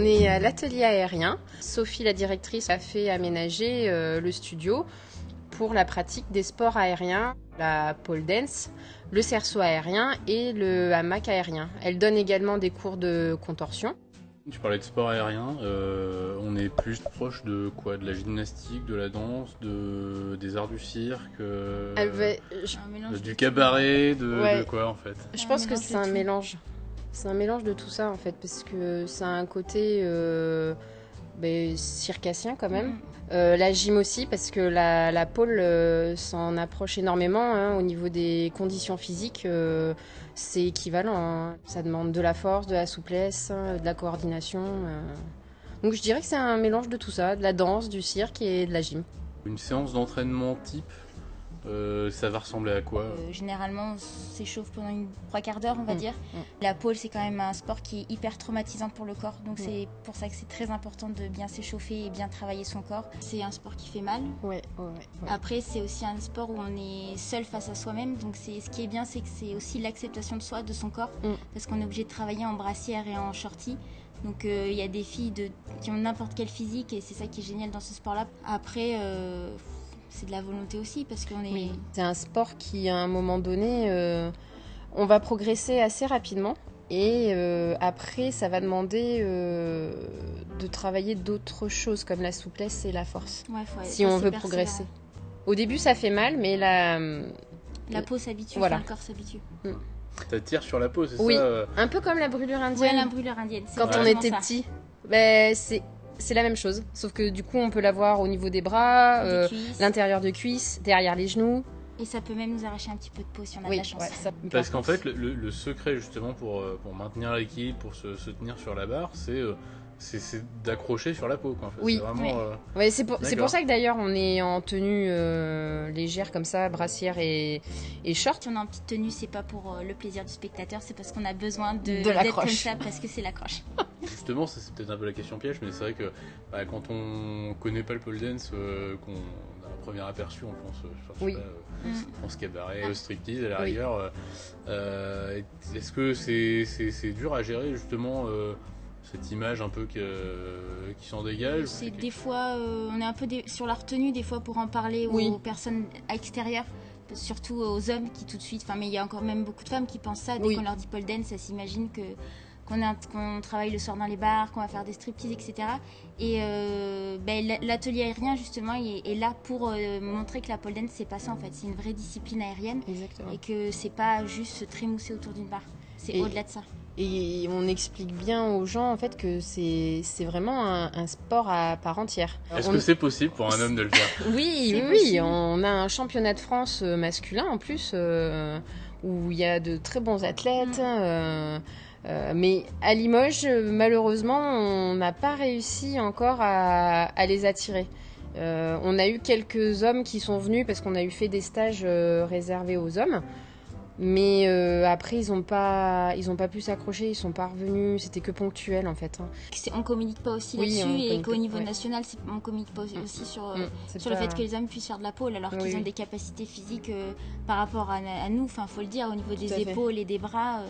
On est à l'atelier aérien. Sophie, la directrice, a fait aménager le studio pour la pratique des sports aériens, la pole dance, le cerceau aérien et le hamac aérien. Elle donne également des cours de contorsion. Tu parlais de sport aérien, on est plus proche de quoi? De la gymnastique, de la danse, des arts du cirque, du cabaret, de quoi en fait? Je pense que c'est un mélange. C'est un mélange de tout ça en fait, parce que ça a un côté circassien quand même. La gym aussi, parce que la pole s'en approche énormément hein, au niveau des conditions physiques. C'est équivalent. Hein. Ça demande de la force, de la souplesse, de la coordination. Donc je dirais que c'est un mélange de tout ça, de la danse, du cirque et de la gym. Une séance d'entraînement type, ça va ressembler à quoi? Généralement, on s'échauffe pendant 3/4 d'heure, on va dire. La pole, c'est quand même un sport qui est hyper traumatisant pour le corps. Donc c'est pour ça que c'est très important de bien s'échauffer et bien travailler son corps. C'est un sport qui fait mal. Ouais. Après, c'est aussi un sport où on est seul face à soi-même. Donc ce qui est bien, c'est que c'est aussi l'acceptation de soi, de son corps. Parce qu'on est obligé de travailler en brassière et en shorty. Donc il y a des filles qui ont n'importe quel physique et c'est ça qui est génial dans ce sport-là. Après, c'est de la volonté aussi parce qu'on est... Oui. C'est un sport qui, à un moment donné, on va progresser assez rapidement. Et après, ça va demander de travailler d'autres choses comme la souplesse et la force. Si on veut progresser. Au début, ça fait mal, mais la peau s'habitue, voilà. Le corps s'habitue. Ça tire sur la peau, c'est oui. ça Un peu comme la brûlure indienne. Oui, la brûlure indienne. Quand on était petit. C'est la même chose, sauf que du coup on peut l'avoir au niveau des bras, l'intérieur de cuisse, derrière les genoux. Et ça peut même nous arracher un petit peu de peau si on a de la chance. Parce qu'en fait le secret justement pour maintenir l'équilibre, pour se tenir sur la barre, c'est d'accrocher sur la peau quoi, en fait. Oui, c'est vraiment, c'est pour ça que d'ailleurs on est en tenue légère comme ça, brassière et short. Si on est en petite tenue, c'est pas pour le plaisir du spectateur, c'est parce qu'on a besoin d'être comme ça, parce que c'est l'accroche. Justement, ça, c'est peut-être un peu la question piège, mais c'est vrai que quand on connaît pas le pole dance, qu'on a un premier aperçu, on pense cabaret, au striptease à la rigueur. Est-ce que c'est dur à gérer justement cette image un peu qui s'en dégage? C'est des fois, on est un peu sur la retenue des fois pour en parler aux personnes extérieures. Surtout aux hommes qui tout de suite, mais il y a encore même beaucoup de femmes qui pensent ça, dès qu'on leur dit pole dance, elles s'imaginent qu'on travaille le soir dans les bars, qu'on va faire des striptease, etc. Et l'atelier aérien justement est là pour montrer que la pole dance c'est pas ça en fait, c'est une vraie discipline aérienne. Exactement. Et que c'est pas juste se trémousser autour d'une barre, c'est au-delà de ça. Et on explique bien aux gens en fait que c'est vraiment un sport à part entière. Est-ce que c'est possible pour un homme de le faire? Oui, on a un championnat de France masculin en plus où il y a de très bons athlètes. Mais à Limoges, malheureusement, on n'a pas réussi encore à les attirer. On a eu quelques hommes qui sont venus parce qu'on a eu fait des stages réservés aux hommes. Mais après, ils ont pas pu s'accrocher, ils sont pas revenus, c'était que ponctuel en fait. On communique pas aussi là-dessus et qu'au niveau national, on communique pas aussi sur le fait que les hommes puissent faire de la pole alors qu'ils ont des capacités physiques par rapport à nous. Enfin, faut le dire, au niveau des épaules et des bras.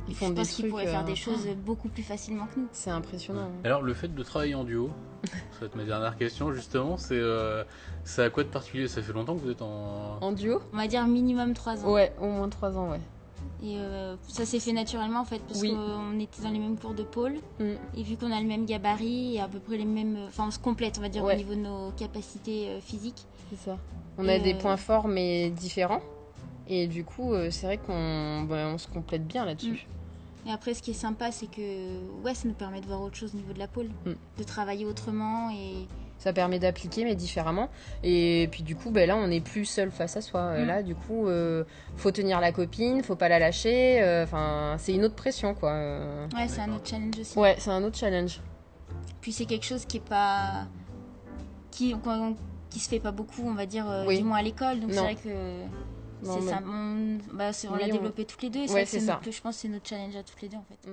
Je pense qu'ils pourraient faire des choses beaucoup plus facilement que nous. C'est impressionnant. Alors le fait de travailler en duo, ça va être ma dernière question justement, c'est à quoi de particulier? Ça fait longtemps que vous êtes en duo? On va dire minimum 3 ans. Ouais, au moins 3 ans, ouais. Et ça s'est fait naturellement en fait parce qu'on était dans les mêmes cours de pôle et vu qu'on a le même gabarit et à peu près les mêmes... Enfin on se complète on va dire au niveau de nos capacités physiques. C'est ça. On a des points forts mais différents. Et du coup, c'est vrai qu'on se complète bien là-dessus. Et après, ce qui est sympa, c'est que ça nous permet de voir autre chose au niveau de la pole, de travailler autrement. Et ça permet d'appliquer, mais différemment. Et puis du coup, là, on n'est plus seul face à soi. Là, du coup, faut tenir la copine, faut pas la lâcher. C'est une autre pression, quoi. Ouais, c'est un autre challenge aussi. Ouais, c'est un autre challenge. Puis c'est quelque chose qui est pas... qui se fait pas beaucoup, on va dire, du moins à l'école. Donc c'est vrai que... on l'a développé toutes les deux et je pense que c'est notre challenge à toutes les deux en fait.